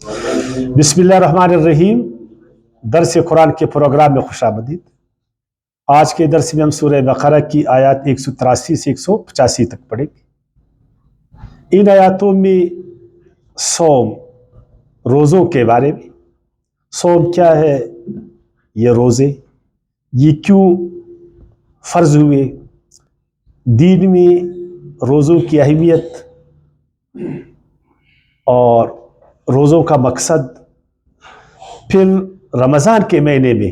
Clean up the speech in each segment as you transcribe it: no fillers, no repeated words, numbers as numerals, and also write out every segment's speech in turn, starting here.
بسم اللہ الرحمن الرحیم۔ درس قرآن کے پروگرام میں خوش آمدید۔ آج کے درس میں ہم سورہ بقرہ کی آیات 183 سے 185 تک پڑھیں گے۔ ان آیاتوں میں صوم، روزوں کے بارے میں، صوم کیا ہے، یہ روزے یہ کیوں فرض ہوئے، دین میں روزوں کی اہمیت اور روزوں کا مقصد، پھر رمضان کے مہینے میں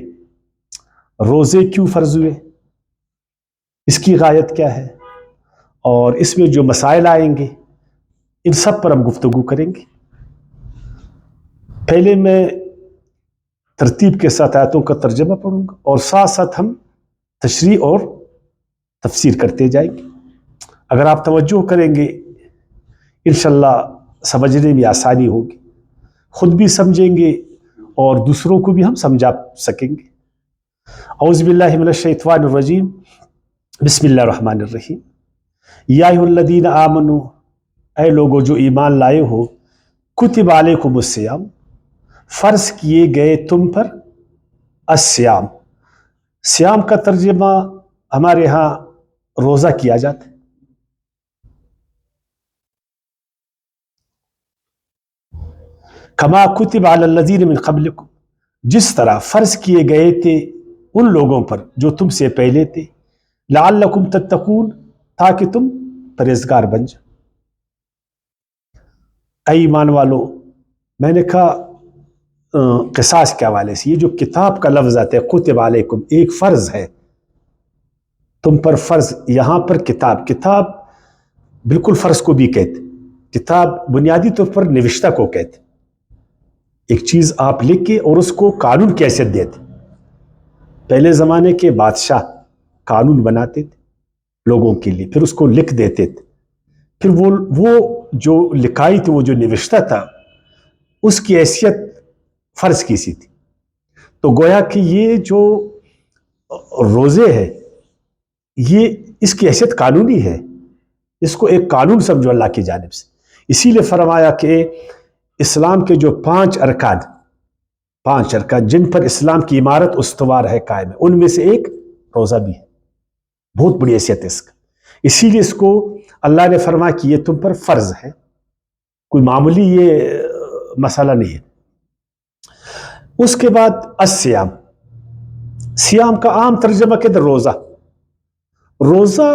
روزے کیوں فرض ہوئے، اس کی غایت کیا ہے، اور اس میں جو مسائل آئیں گے ان سب پر ہم گفتگو کریں گے۔ پہلے میں ترتیب کے ساتھ آیاتوں کا ترجمہ پڑھوں گا اور ساتھ ساتھ ہم تشریح اور تفسیر کرتے جائیں گے۔ اگر آپ توجہ کریں گے انشاءاللہ سمجھنے میں آسانی ہوگی، خود بھی سمجھیں گے اور دوسروں کو بھی ہم سمجھا سکیں گے۔ اعوذ باللہ من الشیطان الرجیم، بسم اللہ الرحمن الرحیم۔ یا ایھا الذین آمنوا، اے لوگو جو ایمان لائے ہو، کتب علیکم الصیام، فرض کیے گئے تم پر، الصیام، صیام کا ترجمہ ہمارے ہاں روزہ کیا جاتا ہے۔ کما کتب علی الذین من قبلکم، جس طرح فرض کیے گئے تھے ان لوگوں پر جو تم سے پہلے تھے، لعلکم تتقون، تاکہ تم پرہیزگار بن جاؤ۔ اے ایمان والو، میں نے کہا قصاص کے حوالے سے یہ جو کتاب کا لفظ آتا ہے کتب علیکم، ایک فرض ہے تم پر، فرض یہاں پر کتاب، کتاب بالکل فرض کو بھی کہتے، کتاب بنیادی طور پر نوشتہ کو کہتے، ایک چیز آپ لکھ کے اور اس کو قانون کی حیثیت دیتے۔ پہلے زمانے کے بادشاہ قانون بناتے تھے لوگوں کے لیے، پھر اس کو لکھ دیتے تھے، پھر وہ جو لکھائی تھی، وہ جو نوشتہ تھا، اس کی حیثیت فرض کی سی تھی۔ تو گویا کہ یہ جو روزے ہے یہ اس کی حیثیت قانونی ہے، اس کو ایک قانون سمجھو اللہ کی جانب سے۔ اسی لیے فرمایا کہ اسلام کے جو پانچ ارکان جن پر اسلام کی عمارت استوار ہے، قائم ہے، ان میں سے ایک روزہ بھی ہے، بہت بڑی حیثیت ہے اس کا۔ اسی لیے اس کو اللہ نے فرمایا کہ یہ تم پر فرض ہے، کوئی معمولی یہ مسئلہ نہیں ہے۔ اس کے بعد الصیام، صیام کا عام ترجمہ کہتے روزہ۔ روزہ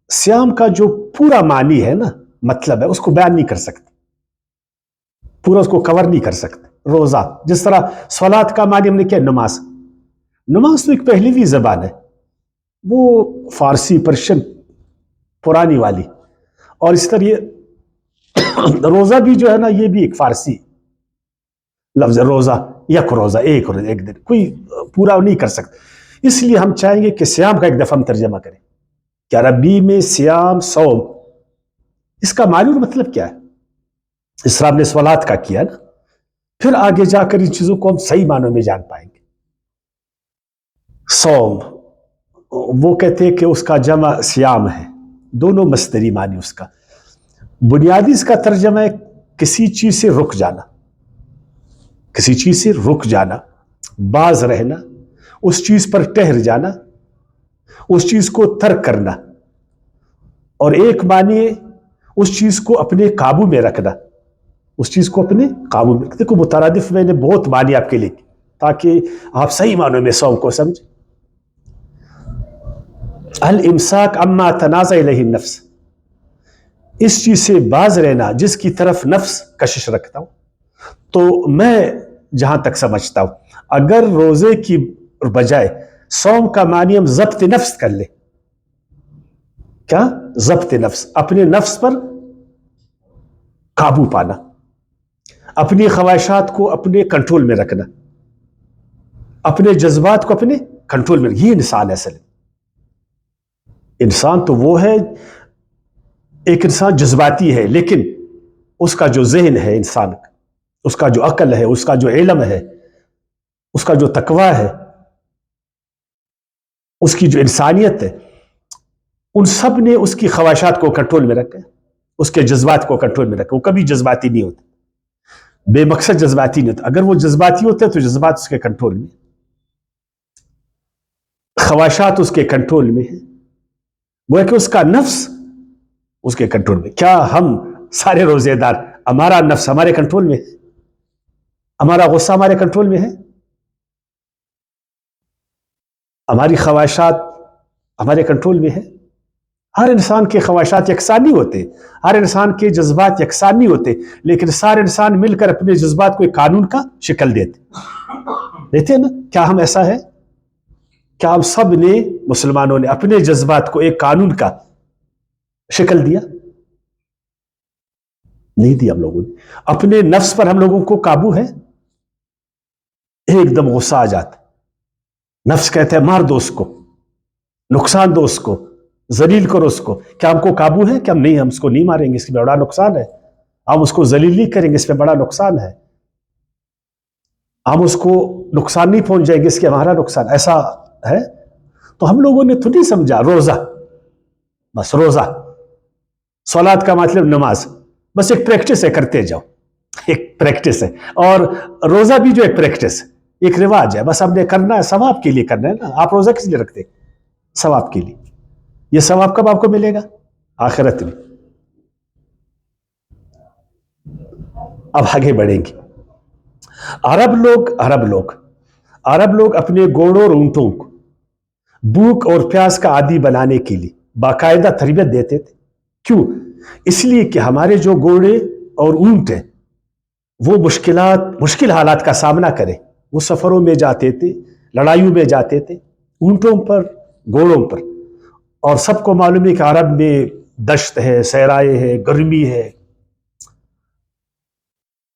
صیام کا جو پورا معنی ہے نا، مطلب ہے، اس کو بیان نہیں کر سکتے، پورا اس کو کور نہیں کر سکتے۔ روزہ جس طرح صلاۃ کا معنی ہم نے کیا، نماز، نماز تو ایک پہلوی زبان ہے، وہ فارسی پرشین پرانی والی، اور اس طرح یہ روزہ بھی جو ہے نا، یہ بھی ایک فارسی لفظ ہے، روزہ، یک روزہ، ایک دن، کوئی پورا نہیں کر سکتا۔ اس لیے ہم چاہیں گے کہ صیام کا ایک دفعہ ہم ترجمہ کریں کہ عربی میں صیام، صوم، اس کا معنی اور مطلب کیا ہے۔ اس طرح ہم نے صلاۃ کا کیا نا، پھر آگے جا کر ان چیزوں کو ہم صحیح معنوں میں جان پائیں گے۔ صوم، وہ کہتے ہیں کہ اس کا جمع صیام ہے، دونوں مصدری معنی اس کا۔ بنیادی اس کا ترجمہ ہے کسی چیز سے رک جانا، کسی چیز سے رک جانا، باز رہنا، اس چیز پر ٹہر جانا، اس چیز کو ترک کرنا، اور ایک معنی ہے اس چیز کو اپنے قابو میں رکھنا، اس چیز کو اپنے قابو میں۔ دیکھو مترادف میں نے بہت معنی آپ کے لیے تاکہ آپ صحیح معنوں میں صوم کو سمجھیں۔ الامساک عما تنازع الیہ النفس، اس چیز سے باز رہنا جس کی طرف نفس کشش رکھتا ہوں۔ تو میں جہاں تک سمجھتا ہوں، اگر روزے کی بجائے صوم کا معنی ہم ضبط نفس کر لیں، کیا ضبط نفس، اپنے نفس پر قابو پانا، اپنی خواہشات کو اپنے کنٹرول میں رکھنا، اپنے جذبات کو اپنے کنٹرول میں، یہ انسان ہے اصل۔ انسان تو وہ ہے، ایک انسان جذباتی ہے، لیکن اس کا جو ذہن ہے انسان کا، اس کا جو عقل ہے، اس کا جو علم ہے، اس کا جو تقویٰ ہے، اس کی جو انسانیت ہے، ان سب نے اس کی خواہشات کو کنٹرول میں رکھا، اس کے جذبات کو کنٹرول میں رکھا، وہ کبھی جذباتی نہیں ہوتا۔ بے مقصد جذباتی نہیں ہوتا. اگر وہ جذباتی ہوتے تو جذبات اس کے کنٹرول میں, خواہشات اس کے کنٹرول میں ہیں, وہ ہے کہ اس کا نفس اس کے کنٹرول میں. کیا ہم سارے روزے دار ہمارا نفس ہمارے کنٹرول میں ہے؟ ہمارا غصہ ہمارے کنٹرول میں ہے؟ ہماری خواہشات ہمارے کنٹرول میں ہے؟ ہر انسان کے خواہشات یکساں نہیں ہوتے, ہر انسان کے جذبات یکساں نہیں ہوتے, لیکن سارے انسان مل کر اپنے جذبات کو ایک قانون کا شکل دیتے ہیں نا. کیا ہم ایسا ہے؟ کیا ہم سب نے, مسلمانوں نے اپنے جذبات کو ایک قانون کا شکل دیا؟ نہیں دیا. ہم لوگوں نے اپنے نفس پر ہم لوگوں کو قابو ہے؟ ایک دم غصہ آ جاتا, نفس کہتا ہے مار دو اس کو, نقصان دو اس کو, ذلیل کرو اس کو. کیا ہم کو قابو ہے کہ ہم نہیں, ہم اس کو نہیں ماریں گے, اس میں بڑا نقصان ہے. ہم اس کو ذلیل نہیں کریں گے, اس میں بڑا نقصان ہے. ہم اس کو نقصان نہیں پہنچ جائیں گے, اس کے ہمارا نقصان. ایسا ہے. تو ہم لوگوں نے تو نہیں سمجھا روزہ, بس روزہ صلات کا مطلب نماز, بس ایک پریکٹس ہے, کرتے جاؤ, ایک پریکٹس ہے. اور روزہ بھی جو ایک پریکٹس ہے, ایک رواج ہے, بس ہم نے کرنا ہے, ثواب کے لیے کرنا ہے نا. آپ روزہ کس لیے رکھتے؟ ثواب کے لیے. یہ ثواب کب آپ کو ملے گا؟ آخرت میں. اب آگے بڑھیں گے. عرب لوگ اپنے گھوڑوں اور اونٹوں کو بھوک اور پیاس کا عادی بنانے کے لیے باقاعدہ تربیت دیتے تھے. کیوں؟ اس لیے کہ ہمارے جو گھوڑے اور اونٹ ہیں وہ مشکل حالات کا سامنا کریں. وہ سفروں میں جاتے تھے, لڑائیوں میں جاتے تھے, اونٹوں پر, گھوڑوں پر. اور سب کو معلوم ہے کہ عرب میں دشت ہے, صحرائے ہے, گرمی ہے.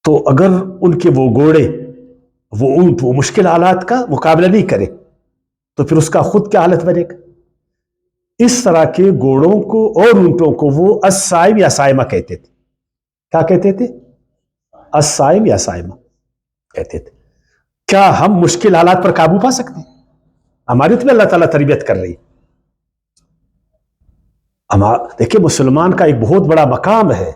تو اگر ان کے وہ گھوڑے, وہ اونٹ, وہ مشکل حالات کا مقابلہ نہیں کرے تو پھر اس کا خود کیا حالت بنے گا؟ اس طرح کے گھوڑوں کو اور اونٹوں کو وہ الصائم یا صائمہ کہتے تھے. کیا کہتے تھے؟ الصائم یا صائمہ کہتے تھے. کیا ہم مشکل حالات پر قابو پا سکتے ہیں؟ ہماری تو اللہ تعالیٰ تربیت کر رہی ہے. دیکھیں, مسلمان کا ایک بہت بڑا مقام ہے,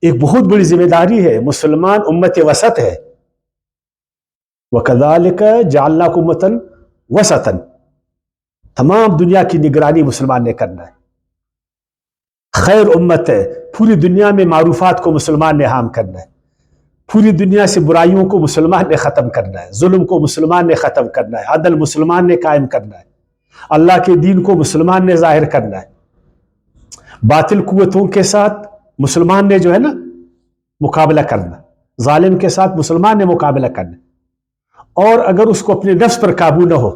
ایک بہت بڑی ذمہ داری ہے. مسلمان امت وسط ہے. وَكَذَلِكَ جَعَلْنَاكُمْ أُمَّةً وَسَطًا. تمام دنیا کی نگرانی مسلمان نے کرنا ہے. خیر امت ہے. پوری دنیا میں معروفات کو مسلمان نے عام کرنا ہے. پوری دنیا سے برائیوں کو مسلمان نے ختم کرنا ہے. ظلم کو مسلمان نے ختم کرنا ہے. عدل مسلمان نے قائم کرنا ہے. اللہ کے دین کو مسلمان نے ظاہر کرنا ہے. باطل قوتوں کے ساتھ مسلمان نے جو ہے نا مقابلہ کرنا, ظالم کے ساتھ مسلمان نے مقابلہ کرنا. اور اگر اس کو اپنے نفس پر قابو نہ ہو,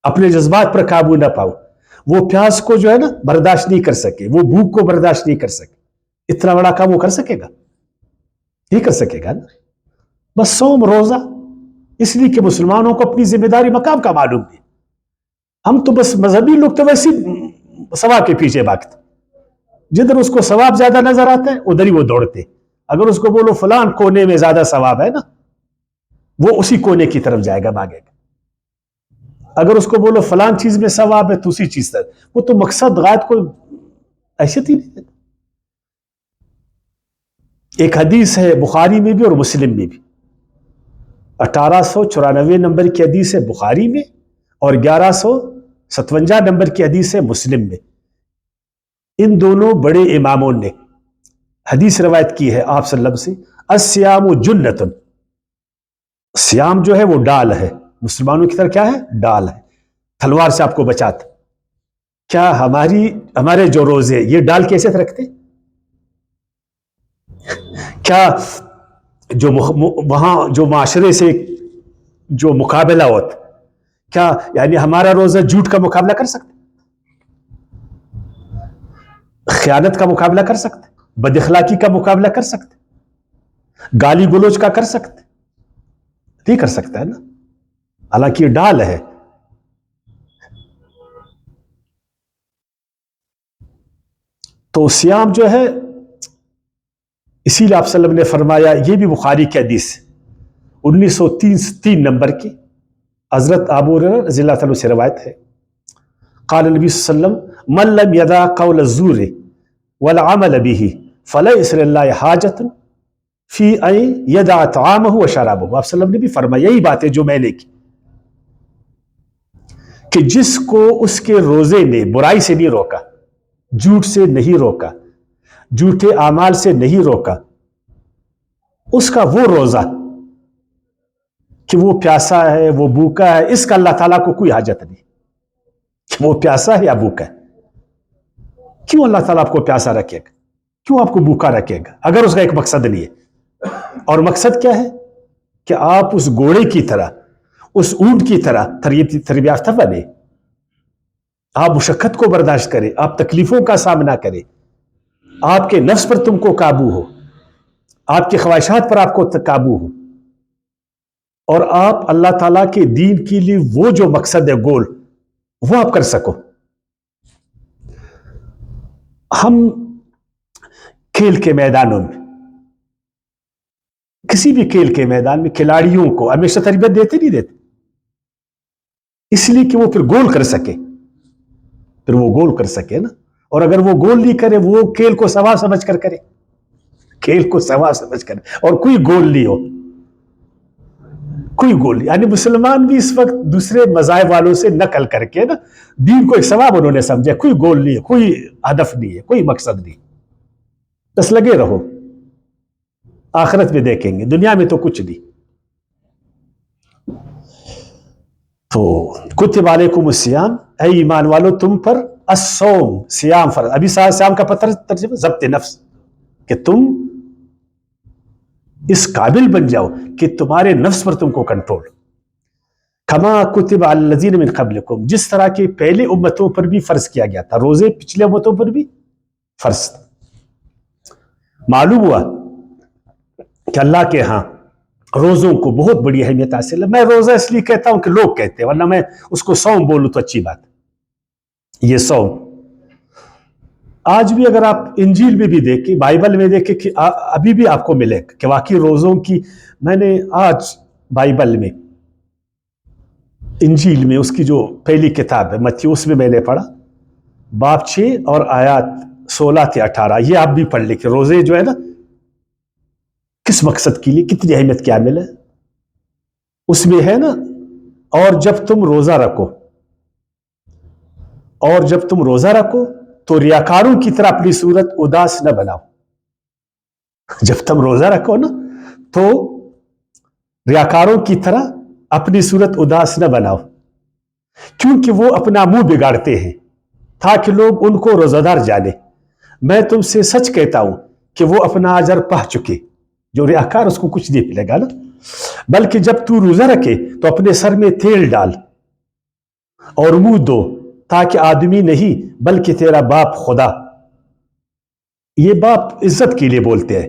اپنے جذبات پر قابو نہ پاؤ, وہ پیاس کو جو ہے نا برداشت نہیں کر سکے, وہ بھوک کو برداشت نہیں کر سکے, اتنا بڑا کام وہ کر سکے گا؟ نہیں کر سکے گا نا. بس صوم روزہ, اس لیے کہ مسلمانوں کو اپنی ذمہ داری مقام کا معلوم ہے. ہم تو بس مذہبی لوگ تو ویسے ثواب کے پیچھے بھاگتے, جدھر اس کو ثواب زیادہ نظر آتا ہے ادھر ہی وہ دوڑتے. اگر اس کو بولو فلان کونے میں زیادہ ثواب ہے نا, وہ اسی کونے کی طرف جائے گا, بھاگے گا. اگر اس کو بولو فلان چیز میں ثواب ہے تو اسی چیز تک, وہ تو مقصد غایت کو حیثیت ہی نہیں دیتا. ایک حدیث ہے بخاری میں بھی اور مسلم میں بھی, 1894 نمبر کی حدیث ہے بخاری میں اور 1157 نمبر کی حدیث ہے مسلم میں. ان دونوں بڑے اماموں نے حدیث روایت کی ہے آپ صلی اللہ علیہ وسلم سے, الصیام جنۃ. سیام جو ہے وہ ڈال ہے, مسلمانوں کی طرح کیا ہے؟ ڈال ہے, تلوار سے آپ کو بچاتا. کیا ہمارے جو روزے یہ ڈال کیسے رکھتے؟ کیا جو وہاں جو معاشرے سے جو مقابلہ ہوتا, کیا یعنی ہمارا روزہ جھوٹ کا مقابلہ کر سکتے, خیانت کا مقابلہ کر سکتے, بد اخلاقی کا مقابلہ کر سکتے, گالی گلوچ کا کر سکتے؟ نہیں کر سکتا ہے نا, حالانکہ یہ ڈال ہے. تو سیام جو ہے, اسی لیے آپ صلی اللہ علیہ وسلم نے فرمایا, یہ بھی بخاری کی حدیث 1903 نمبر کی, حضرت ابو ہریرہ رضی اللہ عنہ سے روایت ہے, قال النبی صلی اللہ علیہ وسلم من لم يدع قول الزور والعمل به فليس لله حاجة فی این یدع طعامہ و شرابہ، آپ صلی اللہ علیہ وسلم نے بھی فرمایا یہی بات ہے جو میں نے کی، کہ جس کو اس کے روزے نے برائی سے نہیں روکا، جھوٹ سے نہیں روکا، جھوٹے اعمال سے نہیں روکا، اس کا وہ روزہ کہ وہ پیاسا ہے، وہ بھوکا ہے، اس کا اللہ تعالیٰ کو کوئی حاجت نہیں کہ وہ پیاسا ہے یا بھوکا ہے۔ کیوں اللہ تعالیٰ آپ کو پیاسا رکھے گا؟ کیوں آپ کو بھوکا رکھے گا اگر اس کا ایک مقصد نہیں ہے؟ اور مقصد کیا ہے؟ کہ آپ اس گھوڑے کی طرح، اس اونٹ کی طرح تربیت یافتہ بنے، آپ مشقت کو برداشت کریں، آپ تکلیفوں کا سامنا کریں، آپ کے نفس پر تم کو قابو ہو، آپ کی خواہشات پر آپ کو قابو ہو، اور آپ اللہ تعالیٰ کے دین کے لیے وہ جو مقصد ہے، گول، وہ آپ کر سکو۔ ہم کھیل کے میدانوں میں، کسی بھی کھیل کے میدان میں کھلاڑیوں کو ہمیشہ تربیت دیتے نہیں دیتے، اس لیے کہ وہ پھر گول کر سکے، پھر وہ گول کر سکے نا۔ اور اگر وہ گول نہیں کرے، وہ کھیل کو سوا سمجھ کر کرے، کھیل کو سوا سمجھ کر، اور کوئی گول نہیں ہو، کوئی گول نہیں، یعنی مسلمان بھی اس وقت دوسرے مذاہب والوں سے نقل کر کے نا دین کو ایک ثواب انہوں نے سمجھا، کوئی گول نہیں ہے، کوئی ہدف نہیں ہے، کوئی مقصد نہیں، بس لگے رہو، آخرت میں دیکھیں گے، دنیا میں تو کچھ نہیں۔ تو کتب علیکم الصیام، اے ایمان والو تم پر الصوم، صیام فرض۔ ابھی صیام کا پتہ ترجمہ ضبط نفس، کہ تم اس قابل بن جاؤ کہ تمہارے نفس پر تم کو کنٹرول، کما کتب علی الذین من قبلکم، جس طرح کے پہلے امتوں پر بھی فرض کیا گیا تھا، روزے پچھلے امتوں پر بھی فرض۔ معلوم ہوا کہ اللہ کے ہاں روزوں کو بہت بڑی اہمیت حاصل ہے۔ میں روزہ اس لیے کہتا ہوں کہ لوگ کہتے ہیں، ورنہ میں اس کو صوم بولوں تو اچھی بات۔ یہ صوم آج بھی اگر آپ انجیل میں بھی دیکھیں، بائبل میں دیکھیں، کہ ابھی بھی آپ کو ملے کہ واقعی روزوں کی، میں نے آج بائبل میں، انجیل میں، اس کی جو پہلی کتاب ہے متی، اس میں میں نے پڑھا باب 6 اور آیات 16 سے 18، یہ آپ بھی پڑھ لیں کہ روزے جو ہے نا کس مقصد کے لیے، کتنی اہمیت کیا ملے۔ اس میں ہے نا، اور جب تم روزہ رکھو، اور جب تم روزہ رکھو تو ریاکاروں کی طرح اپنی صورت اداس نہ بناؤ۔ جب تم روزہ رکھو نا تو ریاکاروں کی طرح اپنی صورت اداس نہ بناؤ، کیونکہ وہ اپنا منہ بگاڑتے ہیں تاکہ لوگ ان کو روزہ دار جانے۔ میں تم سے سچ کہتا ہوں کہ وہ اپنا اجر پا چکے۔ جو ریاکار، اس کو کچھ نہیں ملے گا نا۔ بلکہ جب تو روزہ رکھے تو اپنے سر میں تیل ڈال اور منہ دو، تاکہ آدمی نہیں بلکہ تیرا باپ خدا، یہ باپ عزت کے لیے بولتے ہیں،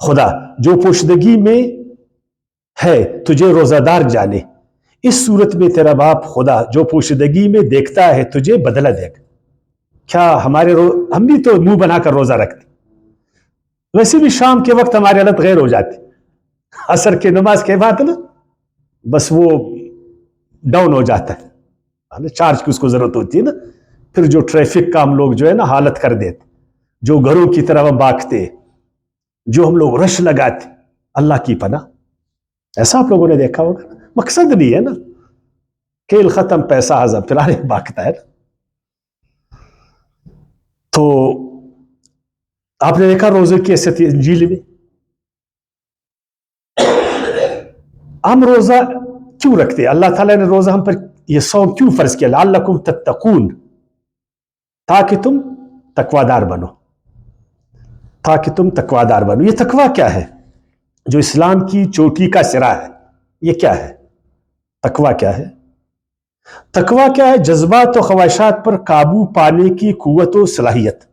خدا جو پوشیدگی میں ہے تجھے روزہ دار جانے۔ اس صورت میں تیرا باپ خدا جو پوشیدگی میں دیکھتا ہے تجھے بدلہ دے گا۔ کیا ہم بھی تو منہ بنا کر روزہ رکھتے، ویسے بھی شام کے وقت ہماری حالت غیر ہو جاتی، عصر کی نماز کے بعد نا بس وہ ڈاؤن ہو جاتا ہے، چارج کی اس کو ضرورت ہوتی ہے نا، پھر جو ٹریفک کا ہم لوگ جو ہے نا حالت کر دیتے، جو گھروں کی طرف ہم بھاگتے، جو ہم لوگ رش لگاتے، اللہ کی پناہ، ایسا آپ لوگوں نے دیکھا ہوگا۔ مقصد نہیں ہے نا، کھیل ختم، پیسہ ہضم، پھر آنے بھاگتا ہے نا۔ تو آپ نے دیکھا روزے کی حیثیت انجیل میں، ہم روزہ کیوں رکھتے ہیں؟ اللہ تعالیٰ نے روزہ ہم پر یہ صوم کیوں فرض کیا؟ لعلکم تتقون، تاکہ تم تقوادار بنو، تاکہ تم تقوادار بنو۔ یہ تقوی کیا ہے؟ جو اسلام کی چوٹی کا سرا ہے، یہ کیا ہے؟ تقوی کیا ہے؟ تقوی کیا ہے؟ جذبات و خواہشات پر قابو پانے کی قوت و صلاحیت،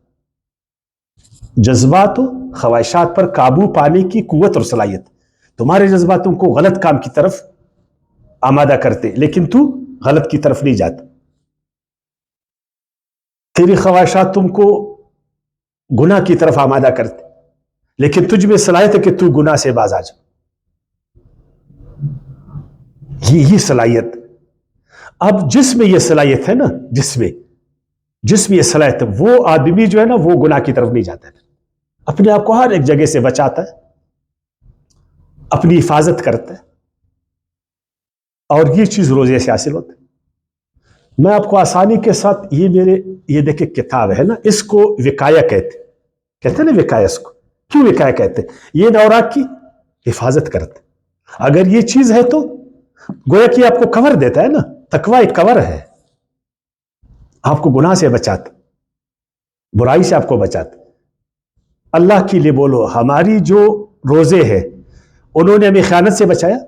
جذبات و خواہشات پر قابو پانے کی قوت اور صلاحیت۔ تمہارے جذبات تم کو غلط کام کی طرف آمادہ کرتے، لیکن تو غلط کی طرف نہیں جاتا۔ تیری خواہشات تم کو گناہ کی طرف آمادہ کرتے، لیکن تجھ میں صلاحیت ہے کہ تو گناہ سے باز آ جا۔ یہی صلاحیت، اب جس میں یہ صلاحیت ہے نا، جس میں یہ صلاحیت ہے، وہ آدمی جو ہے نا وہ گناہ کی طرف نہیں جاتا ہے، اپنے آپ کو ہر ایک جگہ سے بچاتا ہے، اپنی حفاظت کرتا ہے، اور یہ چیز روزے سے حاصل ہوتا ہے۔ میں آپ کو آسانی کے ساتھ یہ دیکھیں کتاب ہے نا، اس کو وقایا کہتے ہیں نا، وقایا اس کو کیوں وقایا کہتے ہیں؟ یہ نوراق کی حفاظت کرتے، اگر یہ چیز ہے تو گویا کہ آپ کو کور دیتا ہے نا، تقوی ایک کور ہے، آپ کو گناہ سے بچاتا، برائی سے آپ کو بچاتا۔ اللہ کے لیے بولو، ہماری جو روزے ہیں انہوں نے ہمیں خیانت سے بچایا؟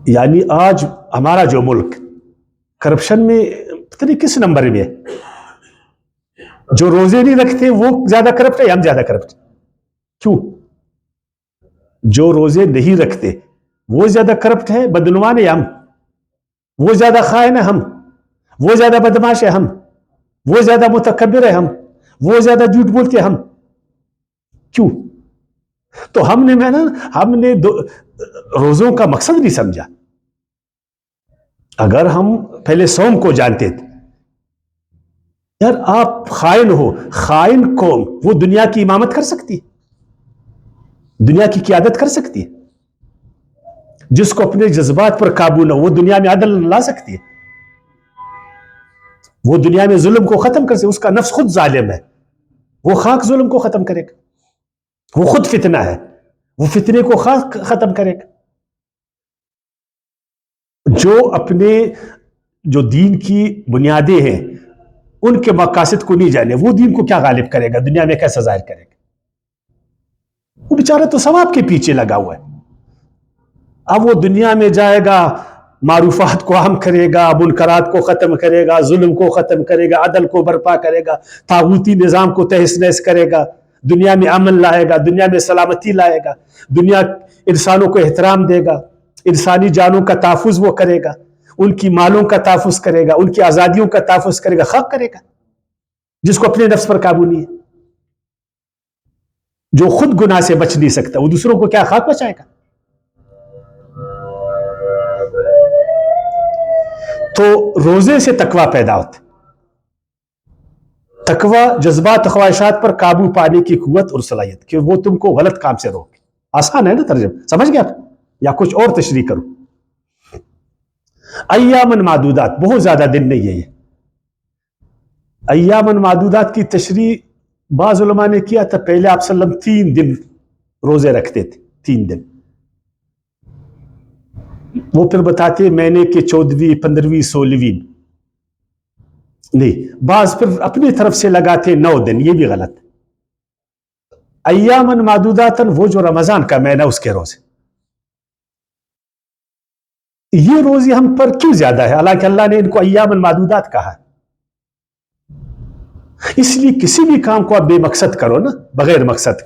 یعنی آج ہمارا جو ملک کرپشن میں پتہ نہیں کس نمبر میں ہے، جو روزے نہیں رکھتے وہ زیادہ کرپٹ ہے یا ہم زیادہ کرپٹ؟ کیوں؟ جو روزے نہیں رکھتے وہ زیادہ کرپٹ ہے، بدعنوان ہے ہم؟ وہ زیادہ خائن ہے ہم؟ وہ زیادہ بدماش ہے ہم؟ وہ زیادہ متکبر ہے ہم؟ وہ زیادہ جھوٹ بولتے ہیں ہم؟ کیوں؟ تو ہم نے روزوں کا مقصد نہیں سمجھا۔ اگر ہم پہلے صوم کو جانتے تھے، یار آپ خائن ہو، خائن قوم وہ دنیا کی امامت کر سکتی ہے، دنیا کی قیادت کر سکتی ہے؟ جس کو اپنے جذبات پر قابو نہ ہو وہ دنیا میں عدل لا سکتی ہے، وہ دنیا میں ظلم کو ختم کر سکتی، اس کا نفس خود ظالم ہے، وہ خاک ظلم کو ختم کرے گا، وہ خود فتنہ ہے، وہ فتنے کو خاک ختم کرے گا۔ جو دین کی بنیادیں ہیں ان کے مقاصد کو نہیں جانے، وہ دین کو کیا غالب کرے گا، دنیا میں کیسا ظاہر کرے گا؟ وہ بیچارہ تو ثواب کے پیچھے لگا ہوا ہے، اب وہ دنیا میں جائے گا، معروفات کو عام کرے گا، منکرات کو ختم کرے گا، ظلم کو ختم کرے گا، عدل کو برپا کرے گا، طاغوتی نظام کو تہس نہس کرے گا، دنیا میں امن لائے گا، دنیا میں سلامتی لائے گا، دنیا انسانوں کو احترام دے گا، انسانی جانوں کا تحفظ وہ کرے گا، ان کی مالوں کا تحفظ کرے گا، ان کی آزادیوں کا تحفظ کرے گا، خاک کرے گا جس کو اپنے نفس پر قابو نہیں ہے، جو خود گناہ سے بچ نہیں سکتا وہ دوسروں کو کیا خاک بچائے گا؟ تو روزے سے تقوی پیدا ہوتا ہے، تقوی جذبات خواہشات پر قابو پانے کی قوت اور صلاحیت، کہ وہ تم کو غلط کام سے روکے۔ آسان ہے نا ترجمہ، سمجھ گیا آپ؟ یا کچھ اور تشریح کروں؟ ایامن معدودات، بہت زیادہ دن نہیں ہے یہ۔ ایامن معدودات کی تشریح بعض علماء نے کیا تھا، پہلے آپ صلی اللہ علیہ وسلم 3 دن روزے رکھتے تھے، 3 دن، وہ پھر بتاتے مہینے کے 14ویں 15ویں 16ویں نہیں، بعض پھر اپنی طرف سے لگاتے 9 دن، یہ بھی غلط۔ ایامن معدوداتن وہ جو رمضان کا مہینہ اس کے روزے، یہ روزے ہم پر کیوں زیادہ ہے حالانکہ اللہ نے ان کو ایامن معدودات کہا؟ اس لیے کسی بھی کام کو آپ بے مقصد کرو نا، بغیر مقصد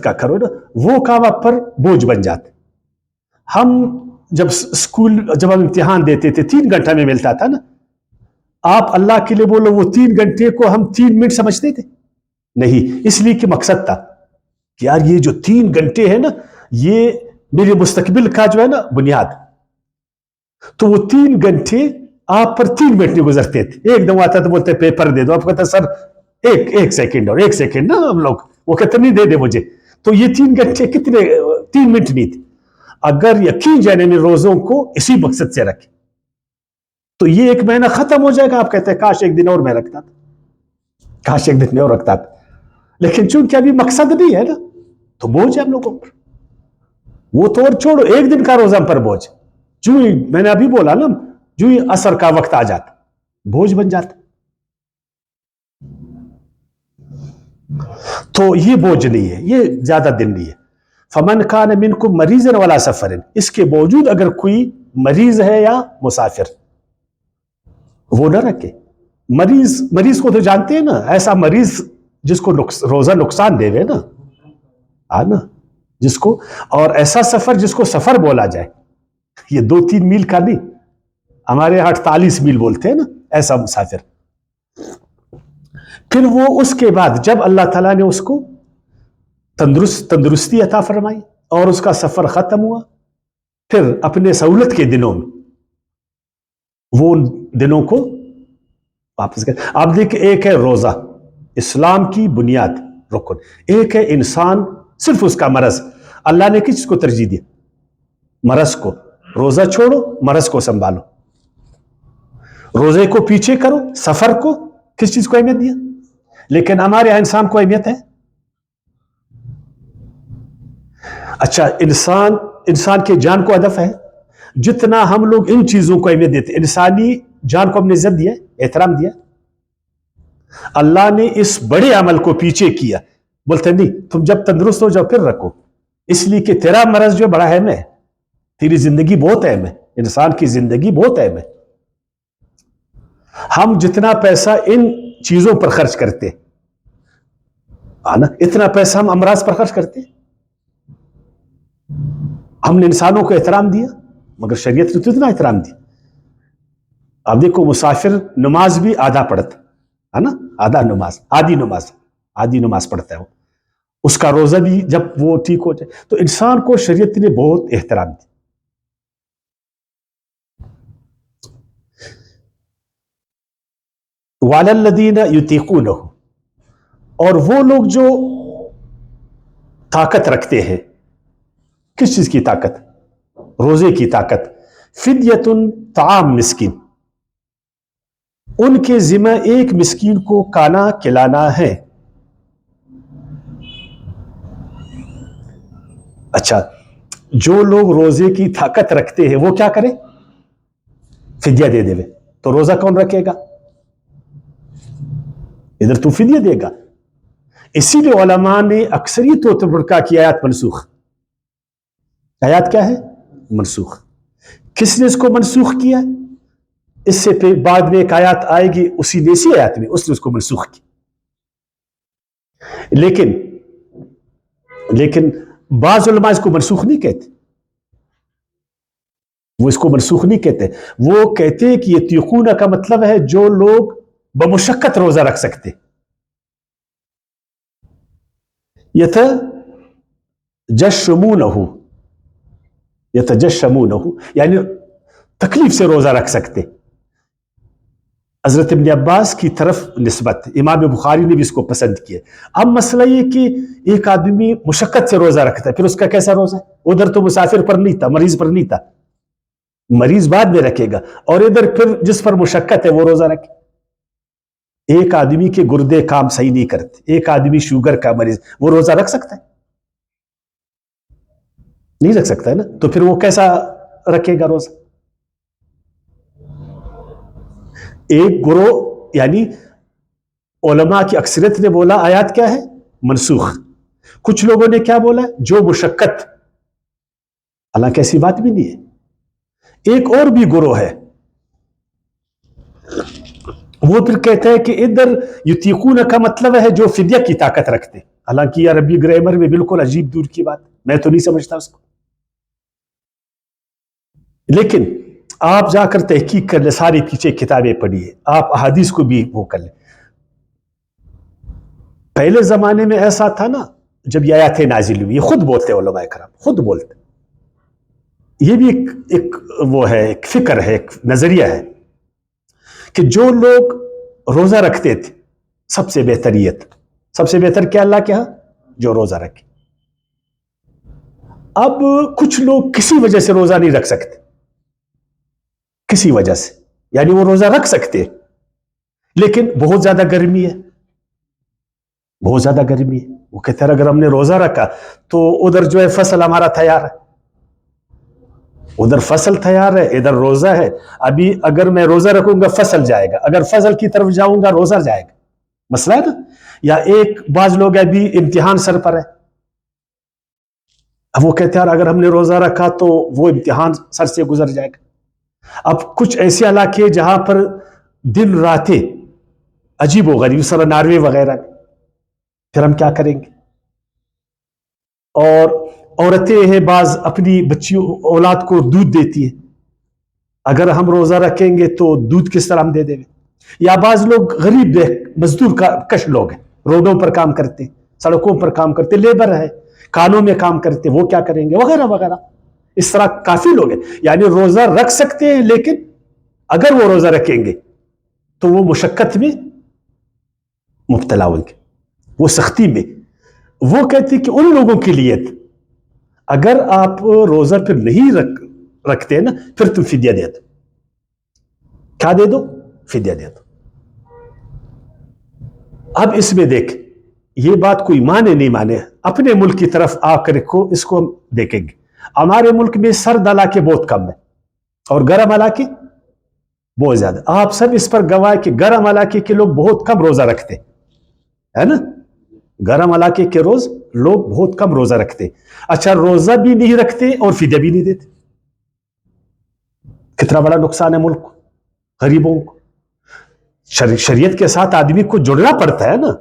کا کرو نا، وہ کام آپ پر بوجھ بن جاتے۔ ہم جب ہم امتحان دیتے تھے 3 گھنٹہ میں ملتا تھا نا، آپ اللہ کے لیے بولو وہ 3 گھنٹے کو ہم 3 منٹ سمجھتے تھے؟ نہیں، اس لیے کہ مقصد تھا کہ یار یہ جو 3 گھنٹے ہیں نا، یہ میرے مستقبل کا جو ہے نا بنیاد، تو وہ 3 گھنٹے آپ پر 3 منٹ نہیں گزرتے تھے۔ ایک دم آتا تو بولتے پیپر دے دو، آپ کہتے سر ایک سیکنڈ اور 1 سیکنڈ نا، ہم لوگ وہ کہتے نہیں دے دے مجھے، تو یہ 3 گھنٹے کتنے 3 منٹ نہیں تھے۔ اگر یقین جانے میں روزوں کو اسی مقصد سے رکھے تو یہ 1 مہینہ ختم ہو جائے گا، آپ کہتے ہیں کاش 1 دن اور میں رکھتا تھا، کاش 1 دن میں اور رکھتا تھا، لیکن چونکہ ابھی مقصد نہیں ہے نا تو بوجھ ہے ہم لوگوں پر، وہ تو اور چھوڑو 1 دن کا روزہ ہم پر بوجھ، جو ہی میں نے ابھی بولا نا، جو ہی عصر کا وقت آ جاتا بوجھ بن جاتا، تو یہ بوجھ نہیں ہے، یہ زیادہ دن نہیں ہے۔ فمن کان منکم مریضا ولا سفر، اس کے باوجود اگر کوئی مریض ہے یا مسافر وہ نہ رکھے۔ مریض کو تو جانتے ہیں نا، ایسا مریض جس کو روزہ نقصان دے نا جس کو، اور ایسا سفر جس کو سفر بولا جائے، یہ 2-3 میل کا نہیں، ہمارے 48 میل بولتے ہیں نا، ایسا مسافر۔ پھر وہ اس کے بعد جب اللہ تعالیٰ نے اس کو تندرستی عطا فرمائی اور اس کا سفر ختم ہوا، پھر اپنے سہولت کے دنوں میں وہ ان دنوں کو واپس کر۔ آپ دیکھیں، ایک ہے روزہ، اسلام کی بنیاد رکن. ایک ہے انسان صرف اس کا مرض. اللہ نے کس چیز کو ترجیح دی؟ مرض کو. روزہ چھوڑو, مرض کو سنبھالو. روزے کو پیچھے کرو, سفر کو کس چیز کو اہمیت دیا؟ لیکن ہمارے یہاں انسان کو اہمیت ہے. اچھا, انسان کے جان کو ہدف ہے. جتنا ہم لوگ ان چیزوں کو اہمیت دیتے, انسانی جان کو ہم نے عزت دیا, احترام دیا. اللہ نے اس بڑے عمل کو پیچھے کیا. بولتے نہیں, تم جب تندرست ہو جاؤ پھر رکھو, اس لیے کہ تیرا مرض جو بڑا اہم ہے, تیری زندگی بہت اہم ہے, انسان کی زندگی بہت اہم ہے. ہم جتنا پیسہ ان چیزوں پر خرچ کرتے اتنا پیسہ ہم امراض پر خرچ کرتے. ہم نے انسانوں کو احترام دیا, مگر شریعت نے تو اتنا احترام دیا. آپ دیکھو, مسافر نماز بھی آدھا پڑھتا ہے نا, آدھی نماز پڑھتا ہے وہ. اس کا روزہ بھی جب وہ ٹھیک ہو جائے. تو انسان کو شریعت نے بہت احترام دیا. وَعَلَى الَّذِينَ يُطِيقُونَهُ, اور وہ لوگ جو طاقت رکھتے ہیں. کس چیز کی طاقت؟ روزے کی طاقت. فدیۃ طعام مسکین, ان کے ذمہ ایک مسکین کو کھانا کھلانا ہے. اچھا, جو لوگ روزے کی طاقت رکھتے ہیں وہ کیا کریں؟ فدیہ دے دے. تو روزہ کون رکھے گا؟ ادھر تو فدیہ دے گا. اسی لیے علماء نے اکثریت طور پر کہا کہ آیات منسوخ. آیات کیا ہے؟ منسوخ. کس نے اس کو منسوخ کیا؟ اس سے پھر بعد میں ایک آیات آئے گی, اسی نے اسی آیات میں اس نے اس کو منسوخ کیا. لیکن بعض علماء اس کو منسوخ نہیں کہتے. وہ اس کو منسوخ نہیں کہتے. وہ کہتے ہیں کہ یہ یطیقون کا مطلب ہے جو لوگ بمشقت روزہ رکھ سکتے. یتجشمونہ یعنی تکلیف سے روزہ رکھ سکتے. حضرت ابن عباس کی طرف نسبت, امام بخاری نے بھی اس کو پسند کیا. اب مسئلہ یہ کہ ایک آدمی مشقت سے روزہ رکھتا ہے, پھر اس کا کیسا روزہ ہے؟ ادھر تو مسافر پر نہیں تھا, مریض پر نہیں تھا, مریض بعد میں رکھے گا, اور ادھر پھر جس پر مشقت ہے وہ روزہ رکھے. ایک آدمی کے گردے کام صحیح نہیں کرتے, ایک آدمی شوگر کا مریض, وہ روزہ رکھ سکتا ہے؟ نہیں رکھ سکتا ہے نا. تو پھر وہ کیسا رکھے گا روزہ؟ ایک گروہ یعنی علماء کی اکثریت نے بولا آیات کیا ہے؟ منسوخ. کچھ لوگوں نے کیا بولا؟ جو مشقت. حالانکہ ایسی بات بھی نہیں ہے. ایک اور بھی گروہ ہے, وہ پھر کہتے ہیں کہ ادھر یطیقون کا مطلب ہے جو فدیہ کی طاقت رکھتے. حالانکہ یہ عربی گرامر میں بالکل عجیب دور کی بات, میں تو نہیں سمجھتا اس کو. لیکن آپ جا کر تحقیق کر لیں, ساری پیچھے کتابیں پڑھیے, آپ احادیث کو بھی وہ کر لیں. پہلے زمانے میں ایسا تھا نا, جب یہ آیاتیں نازل ہوئی, یہ خود بولتے علماء کرام, خود بولتے. یہ بھی ایک وہ ہے, ایک فکر ہے, ایک نظریہ ہے کہ جو لوگ روزہ رکھتے تھے سب سے بہتر کیا اللہ کے ہاں؟ جو روزہ رکھے. اب کچھ لوگ کسی وجہ سے روزہ نہیں رکھ سکتے, کسی وجہ سے, یعنی وہ روزہ رکھ سکتے لیکن بہت زیادہ گرمی ہے, وہ کہتے ہیں اگر ہم نے روزہ رکھا تو ادھر جو ہے فصل ہمارا تیار ہے, ادھر فصل تیار ہے, ادھر روزہ ہے. ابھی اگر میں روزہ رکھوں گا فصل جائے گا, اگر فصل کی طرف جاؤں گا روزہ جائے گا. مسئلہ ہے نا. یا ایک بعض لوگ ابھی امتحان سر پر ہے, اب وہ کہتے ہیں اگر ہم نے روزہ رکھا تو وہ امتحان سر سے گزر جائے گا. اب کچھ ایسے علاقے جہاں پر دن راتیں عجیب و غریب, سر ناروے وغیرہ, پھر ہم کیا کریں گے؟ اور عورتیں ہیں بعض اپنی بچیوں اولاد کو دودھ دیتی ہے, اگر ہم روزہ رکھیں گے تو دودھ کس طرح ہم دے دیں گے؟ یا بعض لوگ غریب مزدور کش لوگ ہیں, روڈوں پر کام کرتے, سڑکوں پر کام کرتے, لیبر ہے, کانوں میں کام کرتے, وہ کیا کریں گے وغیرہ وغیرہ. اس طرح کافی لوگ ہیں, یعنی روزہ رکھ سکتے ہیں لیکن اگر وہ روزہ رکھیں گے تو وہ مشقت میں مبتلا ہوں گے, وہ سختی میں, وہ کہتی کہ ان لوگوں کے لیے اگر آپ روزہ پھر نہیں رکھتے نا پھر تم فدیہ دے دو. کیا دے دو؟ فدیہ دے دو. اب اس میں دیکھ یہ بات کوئی مانے نہیں مانے اپنے ملک کی طرف آ کر اس کو ہم دیکھیں گے. ہمارے ملک میں سرد علاقے بہت کم ہے اور گرم علاقے بہت زیادہ. آپ سب اس پر گواہ کہ گرم علاقے کے لوگ بہت کم روزہ رکھتے ہے نا. گرم علاقے کے لوگ بہت کم روزہ رکھتے. اچھا روزہ بھی نہیں رکھتے اور فدیہ بھی نہیں دیتے. کتنا بڑا نقصان ہے ملک کو, غریبوں کو. شریعت کے ساتھ آدمی کو جڑنا پڑتا ہے نا,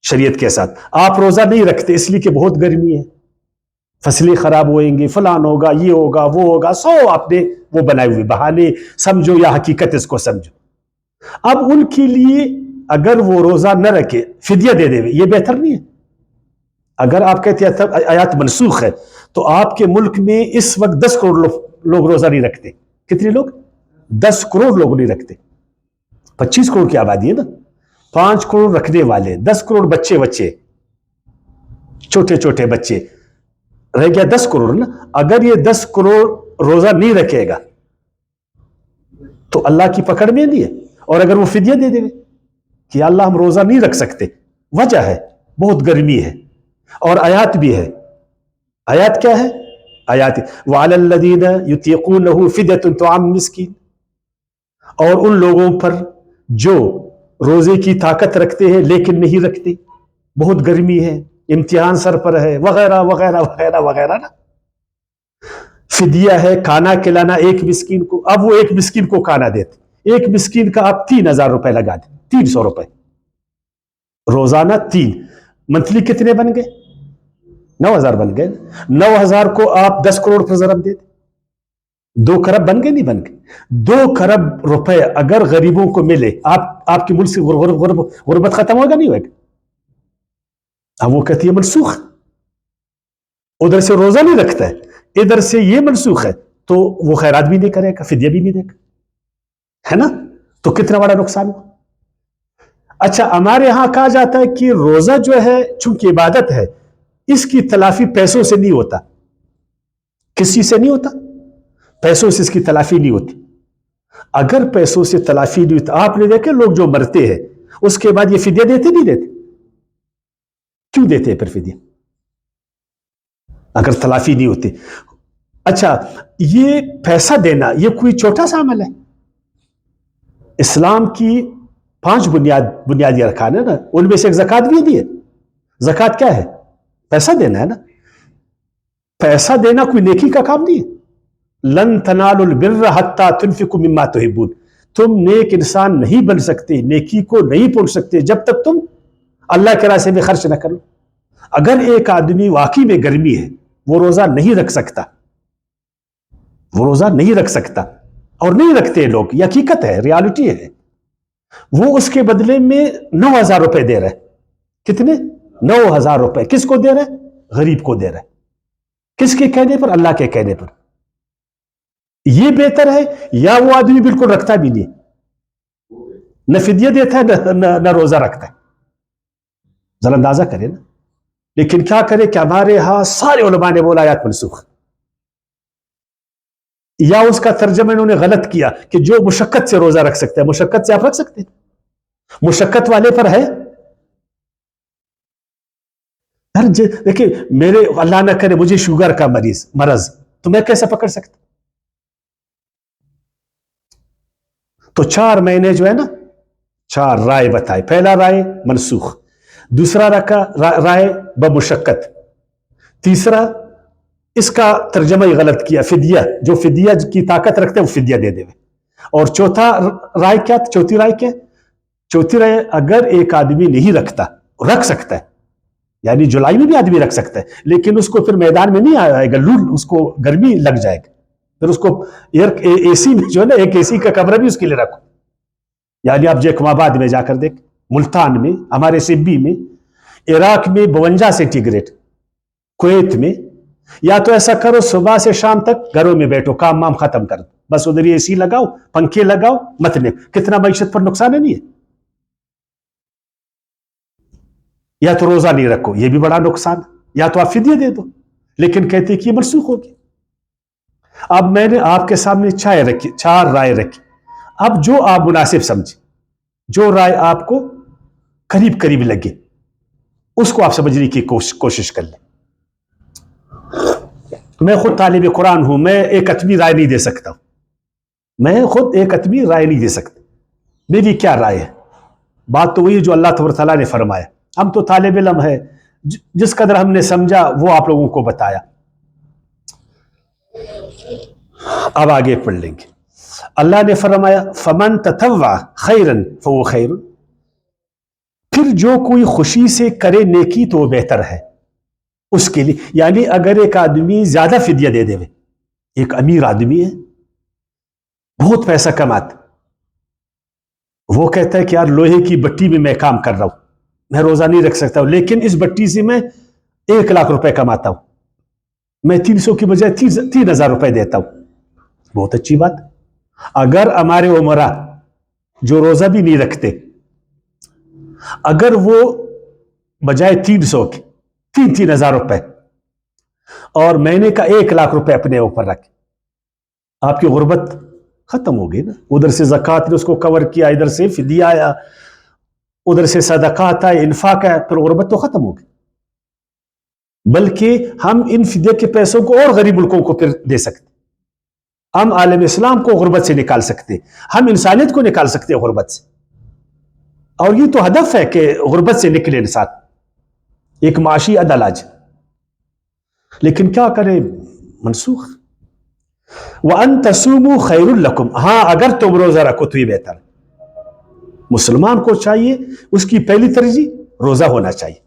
شریعت کے ساتھ. آپ روزہ نہیں رکھتے اس لیے کہ بہت گرمی ہے, فصلیں خراب ہوئیں گی, فلان ہوگا, یہ ہوگا, وہ ہوگا, سو آپ نے وہ بنائے ہوئے بہانے سمجھو یا حقیقت اس کو سمجھو. اب ان کے لیے اگر وہ روزہ نہ رکھے فدیہ دے دے یہ بہتر نہیں ہے. اگر آپ کہتے ہیں آیات منسوخ ہے تو آپ کے ملک میں اس وقت 10 کروڑ لوگ روزہ نہیں رکھتے. کتنے لوگ؟ 10 کروڑ لوگ نہیں رکھتے. 25 کروڑ کی آبادی ہے نا, 5 کروڑ رکھنے والے, 10 کروڑ بچے چھوٹے چھوٹے بچے, رہ گیا 10 کروڑ نا. اگر یہ 10 کروڑ روزہ نہیں رکھے گا تو اللہ کی پکڑ میں نہیں ہے. اور اگر وہ فدیہ دے دے کہ اللہ ہم روزہ نہیں رکھ سکتے, وجہ ہے بہت گرمی ہے, اور آیات بھی ہے. آیات کیا ہے؟ آیات وَعَلَى الَّذِينَ يُطِيقُونَهُ فِدْيَةٌ طَعَامُ مِسْكِينٍ, اور ان لوگوں پر جو روزے کی طاقت رکھتے ہیں لیکن نہیں رکھتے, بہت گرمی ہے, امتحان سر پر ہے, وغیرہ وغیرہ وغیرہ وغیرہ نا. فدیہ ہے کھانا کھلانا ایک مسکین کو. اب وہ ایک مسکین کو کھانا دیتے, ایک مسکین کا آپ 3000 روپے لگا دیں, 300 روپے روزانہ. 3 منتھلی کتنے بن گئے؟ 9000 بن گئے. 9000 کو آپ 10 کروڑ پر ضرب دیتے, 2 کھرب بن گئے نہیں بن گئے. 2 کھرب روپے اگر غریبوں کو ملے, آپ کے ملک سے غربت ختم ہوگا نہیں ہوگا؟ اب وہ کہتی ہے منسوخ, ادھر سے روزہ نہیں رکھتا ہے, ادھر سے یہ منسوخ ہے, تو وہ خیرات بھی نہیں کرے گا, فدیہ بھی نہیں دے گا, ہے نا. تو کتنا بڑا نقصان ہو. اچھا ہمارے ہاں کہا جاتا ہے کہ روزہ جو ہے چونکہ عبادت ہے اس کی تلافی پیسوں سے نہیں ہوتا. کسی سے نہیں ہوتا, پیسوں سے اس کی تلافی نہیں ہوتی. اگر پیسوں سے تلافی نہیں ہوتی, آپ نے دیکھے لوگ جو مرتے ہیں اس کے بعد یہ فدیہ دیتے نہیں دیتے؟ کیوں دیتے ہیں پھر فدیہ اگر تلافی نہیں ہوتی؟ اچھا یہ پیسہ دینا یہ کوئی چھوٹا سا عمل ہے؟ اسلام کی 5 بنیادی ارکان ہے نا, ان میں سے ایک زکوٰۃ بھی دی ہے. زکوٰۃ کیا ہے؟ پیسہ دینا ہے نا. پیسہ دینا کوئی نیکی کا کام نہیں ہے. لن تنالوا البر حتى تنفقوا مما تحبون. تم نیک انسان نہیں بن سکتے, نیکی کو نہیں پہنچ سکتے جب تک تم اللہ کے راستے میں خرچ نہ کرو. اگر ایک آدمی واقعی میں گرمی ہے, وہ روزہ نہیں رکھ سکتا, وہ روزہ نہیں رکھ سکتا, اور نہیں رکھتے لوگ, یہ حقیقت ہے, ریالٹی ہے. وہ اس کے بدلے میں 9000 روپے دے رہے. کتنے؟ 9000 روپے. کس کو دے رہے؟ غریب کو دے رہے. کس کے کہنے پر؟ اللہ کے کہنے پر. یہ بہتر ہے یا وہ آدمی بالکل رکھتا بھی نہیں, نہ فدیہ دیتا ہے نہ روزہ رکھتا ہے؟ ذرا اندازہ کرے نا. لیکن کیا کرے کہ ہمارے ہاں سارے علماء نے بولا آیات منسوخ, یا اس کا ترجمہ انہوں نے غلط کیا کہ جو مشقت سے روزہ رکھ سکتے ہیں. مشقت سے آپ رکھ سکتے ہیں؟ مشقت والے پر ہے. دیکھیں میرے اللہ نہ کرے مجھے شوگر کا مرض, تو میں کیسے پکڑ سکتا؟ تو 4 مہینے جو ہے نا, 4 رائے بتائے. پہلا رائے منسوخ, دوسرا رائے بمشقت, تیسرا اس کا ترجمہ ہی غلط کیا, فدیہ, جو فدیہ کی طاقت رکھتے ہیں وہ فدیہ دے دے. اور چوتھا رائے کیا؟ چوتھی رائے کیا؟ چوتھی رائے اگر ایک آدمی نہیں رکھتا, رکھ سکتا ہے, یعنی جولائی میں بھی آدمی رکھ سکتا ہے, لیکن اس کو پھر میدان میں نہیں آئے گا, لو اس کو گرمی لگ جائے گا, پھر اس کو اے سی میں جو ہے نا, ایک اے سی کا کمرہ بھی اس کے لیے رکھو. یعنی آپ جیکم آباد میں جا کر دیکھ, ملتان میں, ہمارے سبی میں, عراق میں 52 سینٹی گریڈ, کویت میں. یا تو ایسا کرو صبح سے شام تک گھروں میں بیٹھو, کام وام ختم کر دو, بس ادھر اے سی لگاؤ, پنکھے لگاؤ, مت لے. کتنا معیشت پر نقصان ہے نہیں ہے؟ یا تو روزہ نہیں رکھو، یہ بھی بڑا نقصان، یا تو آپ فدیہ دے دو، لیکن کہتے کہ یہ منسوخ ہوگی۔ اب میں نے آپ کے سامنے چار رائے رکھی، اب جو آپ مناسب سمجھیں، جو رائے آپ کو قریب قریب لگے اس کو آپ سمجھنے کی کوشش کر لیں۔ میں خود طالب قرآن ہوں، میں ایک حتمی رائے نہیں دے سکتا ہوں، میں خود ایک حتمی رائے نہیں دے سکتا۔ میری کیا رائے ہے؟ بات تو وہی جو اللہ تبارک تعالیٰ نے فرمایا، ہم تو طالب علم ہے، جس قدر ہم نے سمجھا وہ آپ لوگوں کو بتایا۔ اب آگے پڑھ لیں گے۔ اللہ نے فرمایا فمن تطوع خیرا فهو خیر، پھر جو کوئی خوشی سے کرے نیکی تو وہ بہتر ہے اس کے لیے۔ یعنی اگر ایک آدمی زیادہ فدیہ دے دے، ایک امیر آدمی ہے، بہت پیسہ کماتا، وہ کہتا ہے کہ یار لوہے کی بٹی میں کام کر رہا ہوں، میں روزہ نہیں رکھ سکتا ہوں، لیکن اس بٹی سے میں 1,00,000 روپے کماتا ہوں، میں 300 کی بجائے 3,000 روپے دیتا ہوں، بہت اچھی بات۔ اگر ہمارے عمرہ جو روزہ بھی نہیں رکھتے، اگر وہ بجائے 300 کے 3,000 روپے اور مہینے کا 1,00,000 روپے اپنے اوپر رکھے، آپ کی غربت ختم ہو گئی نا۔ ادھر سے زکوٰۃ نے اس کو کور کیا، ادھر سے فدیہ آیا، ادھر سے صدقات آئے، انفاق ہے، پھر غربت تو ختم ہو گئی۔ بلکہ ہم ان فدیہ کے پیسوں کو اور غریب ملکوں کو پھر دے سکتے، ہم عالم اسلام کو غربت سے نکال سکتے، ہم انسانیت کو نکال سکتے غربت سے۔ اور یہ تو ہدف ہے کہ غربت سے نکلے انسان، ایک معاشی عدل آ جائے، لیکن کیا کرے، منسوخ۔ وَأَن تَصُومُوا خَيْرٌ لَكُمْ، ہاں اگر تم روزہ رکھو تو یہ بہتر ہے۔ مسلمان کو چاہیے اس کی پہلی ترجیح روزہ ہونا چاہیے۔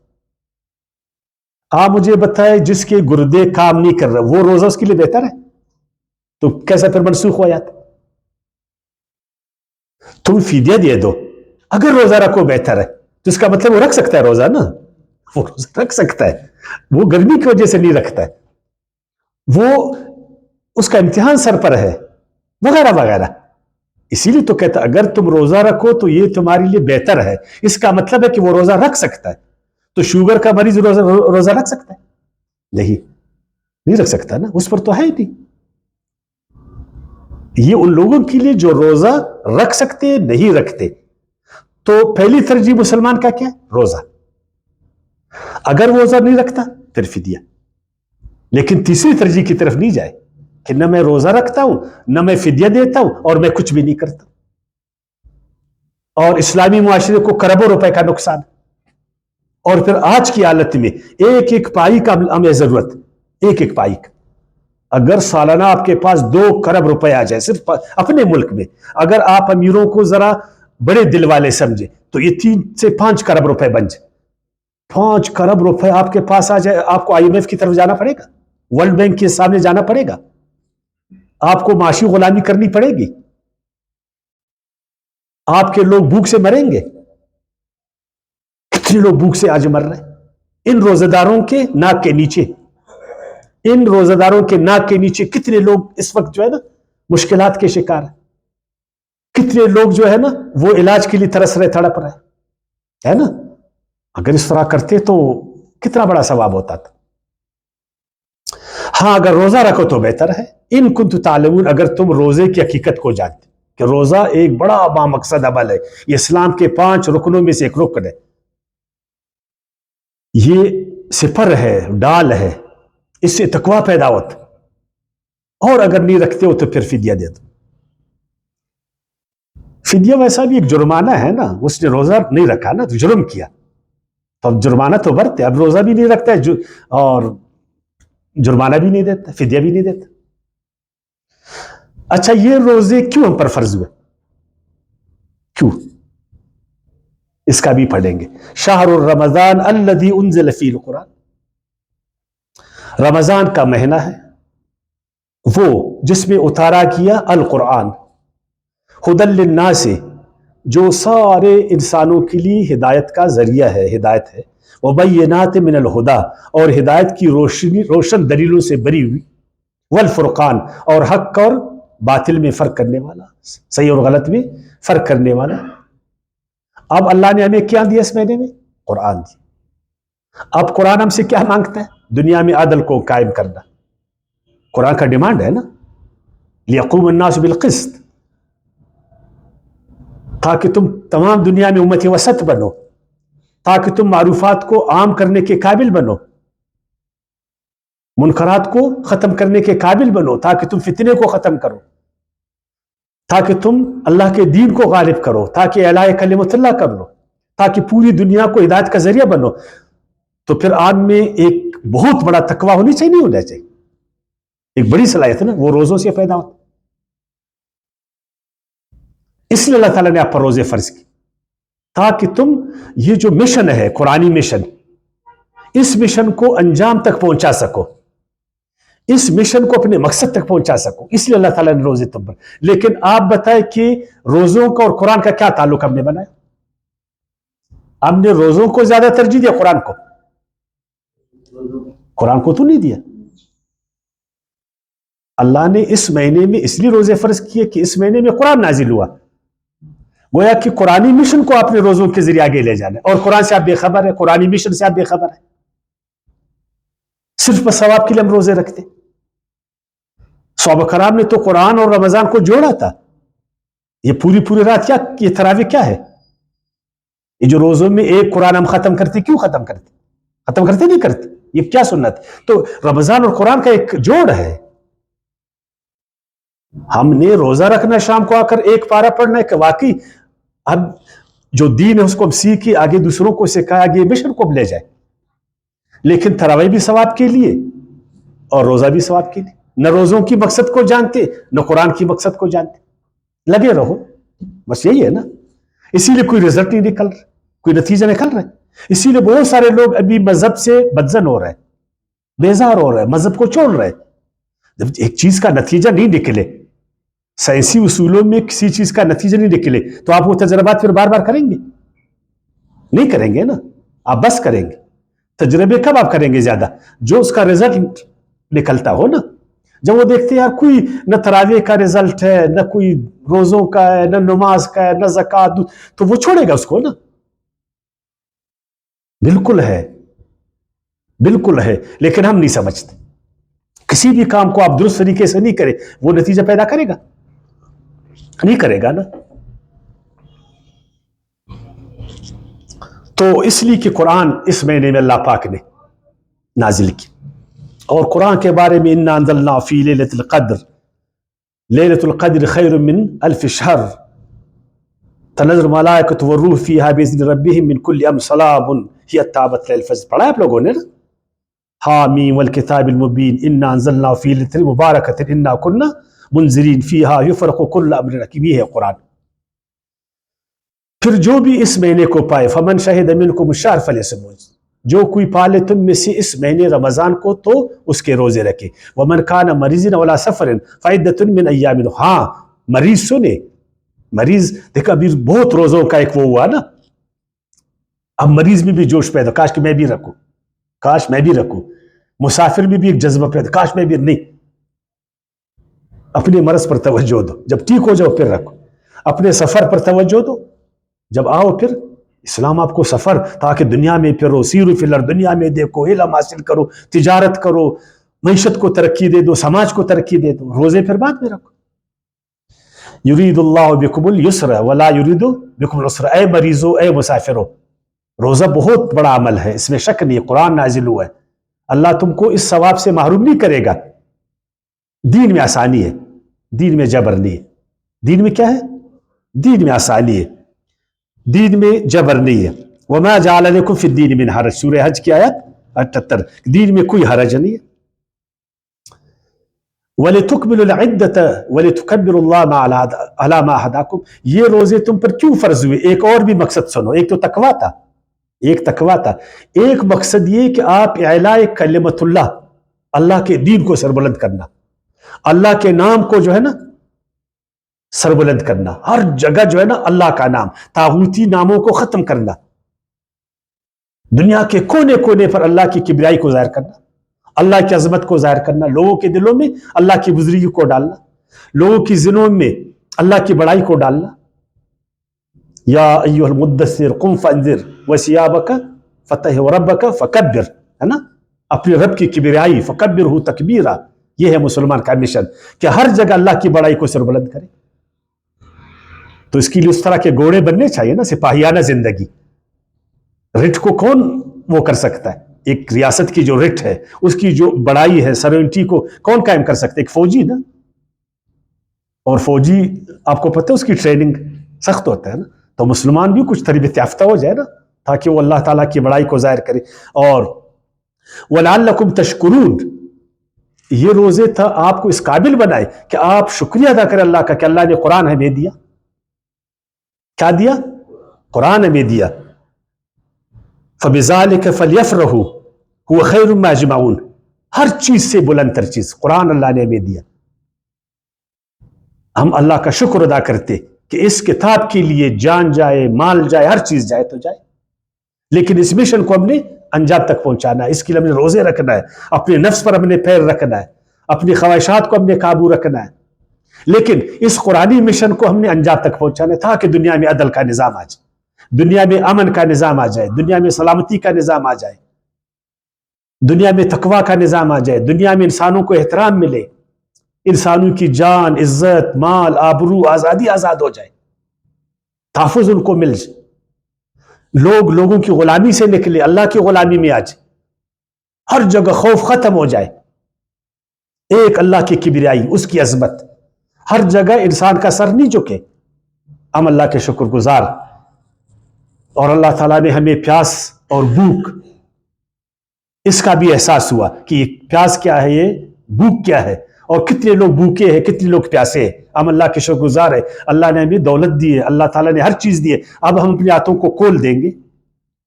آپ مجھے بتائے جس کے گردے کام نہیں کر رہے، وہ روزہ اس کے لیے بہتر ہے؟ تو کیسا پھر منسوخ ہو جاتا؟ تم فدیہ دے دو، اگر روزہ رکھو بہتر ہے، تو اس کا مطلب وہ رکھ سکتا ہے روزہ نا، وہ روزہ رکھ سکتا ہے، وہ گرمی کی وجہ سے نہیں رکھتا ہے، وہ اس کا امتحان سر پر ہے، وغیرہ وغیرہ۔ اسی لیے تو کہتا اگر تم روزہ رکھو تو یہ تمہارے لیے بہتر ہے، اس کا مطلب ہے کہ وہ روزہ رکھ سکتا ہے۔ تو شوگر کا مریض روزہ رکھ سکتا ہے؟ نہیں رکھ سکتا نا، اس پر تو ہے ہی نہیں۔ یہ ان لوگوں کے لیے جو روزہ رکھ سکتے نہیں رکھتے، تو پہلی ترجیح مسلمان کا کیا ہے؟ روزہ۔ اگر وہ روزہ نہیں رکھتا پھر فدیہ، لیکن تیسری ترجیح کی طرف نہیں جائے کہ نہ میں روزہ رکھتا ہوں، نہ میں فدیہ دیتا ہوں، اور میں کچھ بھی نہیں کرتا، اور اسلامی معاشرے کو کروڑوں روپے کا نقصان۔ اور پھر آج کی حالت میں ایک ایک پائی کا ہمیں ضرورت، ایک ایک پائی کا۔ اگر سالانہ آپ کے پاس 2 کروڑ روپے آ جائے صرف اپنے ملک میں، اگر آپ امیروں کو ذرا بڑے دل والے سمجھے تو یہ 3 سے 5 کروڑ روپے بن جائے۔ 5 کروڑ روپے آپ کے پاس آ جائے، آپ کو IMF کی طرف جانا پڑے گا، ورلڈ بینک کے سامنے جانا پڑے گا، آپ کو معاشی غلامی کرنی پڑے گی، آپ کے لوگ بھوک سے مریں گے۔ کتنے لوگ بھوک سے آج مر رہے ہیں ان روزہ داروں کے ناک کے نیچے، ان روزہ داروں کے ناک کے نیچے کتنے لوگ اس وقت جو ہے نا مشکلات کے شکار ہیں، کتنے لوگ جو ہے نا وہ علاج کے لیے ترس رہے، تڑپ رہے، ہے نا۔ اگر اس طرح کرتے تو کتنا بڑا ثواب ہوتا تھا۔ ہاں اگر روزہ رکھو تو بہتر ہے، ان کنتم تعلمون، اگر تم روزے کی حقیقت کو جانتے کہ روزہ ایک بڑا بامقصد عمل ہے، یہ اسلام کے 5 رکنوں میں سے ایک رکن ہے، یہ سپر ہے، ڈال ہے، اس سے تقویٰ پیدا ہوتا، اور اگر نہیں رکھتے ہو تو پھر فدیہ دے دو۔ فدیہ ویسا بھی ایک جرمانہ ہے نا، اس نے روزہ نہیں رکھا نا تو جرم کیا، تو اب جرمانہ تو برتے، اب روزہ بھی نہیں رکھتا ہے اور جرمانہ بھی نہیں دیتا، فدیہ بھی نہیں دیتا۔ اچھا یہ روزے کیوں ہم پر فرض ہوئے، کیوں؟ اس کا بھی پڑھیں گے۔ شہر الرمضان الذی انزل فیہ القرآن، رمضان کا مہینہ ہے وہ جس میں اتارا کیا القرآن، ہدی للناس، جو سارے انسانوں کے لیے ہدایت کا ذریعہ ہے، ہدایت ہے، وبینات من الہدی، اور ہدایت کی روشن دلیلوں سے بری ہوئی، والفرقان، اور حق اور باطل میں فرق کرنے والا، صحیح اور غلط میں فرق کرنے والا۔ اب اللہ نے ہمیں کیا دیا اس مہینے میں؟ قرآن دی۔ اب قرآن ہم سے کیا مانگتا ہے؟ دنیا میں عدل کو قائم کرنا. قرآن کا ڈیمانڈ ہے نا، لیقوم الناس بالقسط، تاکہ تم تمام دنیا میں امت وسط بنو، تاکہ تم معروفات کو عام کرنے کے قابل بنو، منکرات کو ختم کرنے کے قابل بنو، تاکہ تم فتنے کو ختم کرو، تاکہ تم اللہ کے دین کو غالب کرو، تاکہ اعلاء کلمت اللہ کر لو، تاکہ پوری دنیا کو ہدایت کا ذریعہ بنو. تو پھر آپ میں ایک بہت بڑا تقویٰ ہونی چاہیے، نہیں ہونا چاہیے؟ ایک بڑی صلاحیت ہے نا، وہ روزوں سے پیدا ہوتا. اس لیے اللہ تعالیٰ نے آپ پر روزے فرض کی، تاکہ تم یہ جو مشن ہے قرآنی مشن، اس مشن کو انجام تک پہنچا سکو، اس مشن کو اپنے مقصد تک پہنچا سکو. اس لیے اللہ تعالیٰ نے روزے تم پر. لیکن آپ بتائیں کہ روزوں کا اور قرآن کا کیا تعلق ہم نے بنایا؟ ہم نے روزوں کو زیادہ ترجیح دیا قرآن کو؟ قرآن کو تو نہیں دیا. اللہ نے اس مہینے میں اس لیے روزے فرض کیے کہ اس مہینے میں قرآن نازل ہوا. گویا کہ قرآنی مشن کو آپ نے روزوں کے ذریعے آگے لے جانا ہے، اور قرآن سے آپ بے خبر ہے، قرآنی مشن سے آپ بے خبر ہے. صرف بس ثواب کے لیے ہم روزے رکھتے. صحابہ کرام نے تو قرآن اور رمضان کو جوڑا تھا. یہ پوری رات کیا، یہ تراویح کیا ہے؟ یہ جو روزوں میں ایک قرآن ہم ختم کرتے، کیوں ختم کرتے نہیں کرتے، یہ کیا سنت؟ تو رمضان اور قرآن کا ایک جوڑ ہے. ہم نے روزہ رکھنا، شام کو آ کر ایک پارہ پڑھنا ہے کہ واقعی اب جو دین ہے اس کو ہم سیکھیں، آگے دوسروں کو سکھائیں، آگے مشن کو لے جائیں. لیکن تراویح بھی ثواب کے لیے اور روزہ بھی ثواب کے لیے. نہ روزوں کی مقصد کو جانتے، نہ قرآن کی مقصد کو جانتے. لگے رہو، بس یہی ہے نا. اسی لیے کوئی رزلٹ نہیں نکل رہا، کوئی نتیجہ نکل رہا ہے. اسی لیے بہت سارے لوگ ابھی مذہب سے بدزن ہو رہے ہیں، بیزار ہو رہے ہیں، مذہب کو چھوڑ رہے ہیں. جب ایک چیز کا نتیجہ نہیں نکلے، سائنسی اصولوں میں کسی چیز کا نتیجہ نہیں نکلے، تو آپ وہ تجربات پھر بار بار کریں گے؟ نہیں کریں گے نا. آپ بس کریں گے. تجربے کب آپ کریں گے؟ زیادہ جو اس کا رزلٹ نکلتا ہو نا. جب وہ دیکھتے ہیں یار کوئی نہ تراویح کا رزلٹ ہے، نہ کوئی روزوں کا ہے، نہ نماز کا ہے، نہ زکوٰۃ، تو وہ چھوڑے گا اس کو نا. بالکل ہے، لیکن ہم نہیں سمجھتے. کسی بھی کام کو آپ درست طریقے سے نہیں کریں، وہ نتیجہ پیدا کرے گا؟ نہیں کرے گا نا. تو اس لیے کہ قرآن اس مہینے میں اللہ پاک نے نازل کی. اور قرآن کے بارے میں انا انزلنا فی لیلۃ القدر، لیلۃ القدر خیر من الف شہر تنزل الملائکۃ والروح فیہا باذن ربہم من کل امر سلام ہی طابت للفجر. پڑھا آپ لوگوں نے نا؟ حامیم والکتاب المبین انا انزلنا فی لیلۃ مبارکۃ انا کنا منذرین فیہا یفرق کل امر حکیم. یہ ہے قرآن. پھر جو بھی اس مہینے کو پائے، فمن شہد منکم الشہر فلیصمہ، جو کوئی پالے تم میں سے اس مہینے رمضان کو تو اس کے روزے رکھے. ومن کان مریضا ولا سفر فعدۃ من ایام. ہاں مریض سنے، مریض دیکھا ابھی بہت روزوں کا ایک وہ ہوا نا. اب مریض میں بھی جوش پیدا، کاش کہ میں بھی رکھوں. مسافر میں بھی ایک جذبہ پیدا، کاش میں بھی. نہیں، اپنے مرض پر توجہ دو، جب ٹھیک ہو جاؤ پھر رکھو. اپنے سفر پر توجہ دو، جب آؤ پھر. اسلام آپ کو سفر، تاکہ دنیا میں پھرو، سیرو فی الارض، دنیا میں دیکھو، علم حاصل کرو، تجارت کرو، معیشت کو ترقی دے دو، سماج کو ترقی دے دو. روزے پھر بعد میں رکھو. یرید اللہ بکم اليسر ولا یرید بکم العسر. اے مریضو، اے مسافرو، روزہ بہت بڑا عمل ہے، اس میں شک نہیں. قرآن نازل ہوا ہے، اللہ تم کو اس ثواب سے محروم نہیں کرے گا. دین میں آسانی ہے، دین میں جبر نہیں ہے. دین میں کیا ہے؟ دین میں آسانی ہے، دین میں جبر نہیں ہے. وما جعل لکم فی الدین من حرج، سورہ حج کی آیت 78. دین میں کوئی حرج نہیں ہے. وَلِتُكْمِلُوا الْعِدَّةَ وَلِتُكَبِّرُوا اللَّهَ عَلَى مَا هَدَاكُمْ. یہ روزے تم پر کیوں فرض ہوئے؟ ایک اور بھی مقصد سنو. ایک تو تقویٰ تھا، ایک مقصد یہ کہ آپ اعلاء کلمت اللہ، اللہ کے دین کو سربلند کرنا، اللہ کے نام کو جو ہے نا سربلند کرنا. ہر جگہ جو ہے نا اللہ کا نام، طاغوتی ناموں کو ختم کرنا، دنیا کے کونے کونے پر اللہ کی کبریائی کو ظاہر کرنا، اللہ کی عظمت کو ظاہر کرنا، لوگوں کے دلوں میں اللہ کی بزرگی کو ڈالنا، لوگوں کی ذہنوں میں اللہ کی بڑائی کو ڈالنا. یا ایھا المدثر قم فانذر وثیابک فتح ربک فکبر، ہے نا، اپنے رب کی کبریائی، فکبرہ تکبیرا، یہ ہے مسلمان کا مشن کہ ہر جگہ اللہ کی بڑائی کو سر بلند کرے۔ تو اس کے لیے اس طرح کے گھوڑے بننے چاہیے نا، سپاہیانہ زندگی۔ رٹ کو کون وہ کر سکتا ہے؟ ایک ریاست کی جو رٹ ہے، اس کی جو بڑائی ہے، سرونٹی کو کون قائم کر سکتا ہے؟ ایک فوجی نا، اور فوجی آپ کو پتہ ہے اس کی ٹریننگ سخت ہوتا ہے نا۔ تو مسلمان بھی کچھ تربیت یافتہ ہو جائے نا، تاکہ وہ اللہ تعالیٰ کی بڑائی کو ظاہر کرے۔ اور وَلَعَلَّكُمْ تَشْكُرُونَ، یہ روزے تھا آپ کو اس قابل بنائے کہ آپ شکریہ ادا کریں اللہ کا، کہ اللہ نے قرآن ہمیں دیا۔ کیا دیا؟ قرآن ہمیں دیا۔ فَبِذَلِكَ فَلْيَفْرَحُوا هُوَ خَيْرٌ مِّمَّا يَجْمَعُونَ، ہر چیز سے بلند تر چیز قرآن اللہ نے ہمیں دیا۔ ہم اللہ کا شکر ادا کرتے کہ اس کتاب کے لیے جان جائے، مال جائے، ہر چیز جائے تو جائے، لیکن اس مشن کو ہم نے انجام تک پہنچانا ہے۔ اس کے لیے ہم نے روزے رکھنا ہے، اپنے نفس پر ہم نے پیر رکھنا ہے، اپنی خواہشات کو ہم نے قابو رکھنا ہے، لیکن اس قرآنی مشن کو ہم نے انجام تک پہنچانا ہے تاکہ دنیا میں عدل کا نظام آ جائے، دنیا میں امن کا نظام آ جائے، دنیا میں سلامتی کا نظام آ جائے، دنیا میں تقوی کا نظام آ جائے، دنیا میں انسانوں کو احترام ملے، انسانوں کی جان، عزت، مال، آبرو، آزادی آزاد ہو جائے، تحفظ ان کو مل جائے، لوگ لوگوں کی غلامی سے نکلے، اللہ کی غلامی میں آ جائے، ہر جگہ خوف ختم ہو جائے، ایک اللہ کی کبریائی، اس کی عظمت، ہر جگہ انسان کا سر نہیں جھکے۔ ہم اللہ کے شکر گزار، اور اللہ تعالیٰ نے ہمیں پیاس اور بھوک اس کا بھی احساس ہوا کہ یہ پیاس کیا ہے، یہ بھوک کیا ہے، اور کتنے لوگ بھوکے ہیں، کتنے لوگ پیاسے ہیں۔ ہم اللہ کے شکر گزار ہیں، اللہ نے ہمیں دولت دی ہے، اللہ تعالیٰ نے ہر چیز دی ہے۔ اب ہم اپنے ہاتھوں کو کھول دیں گے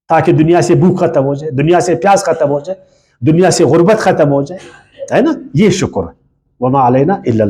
تاکہ دنیا سے بھوک ختم ہو جائے، دنیا سے پیاس ختم ہو جائے، دنیا سے غربت ختم ہو جائے، ہے نا، یہ شکر ہے۔ وما علینا الا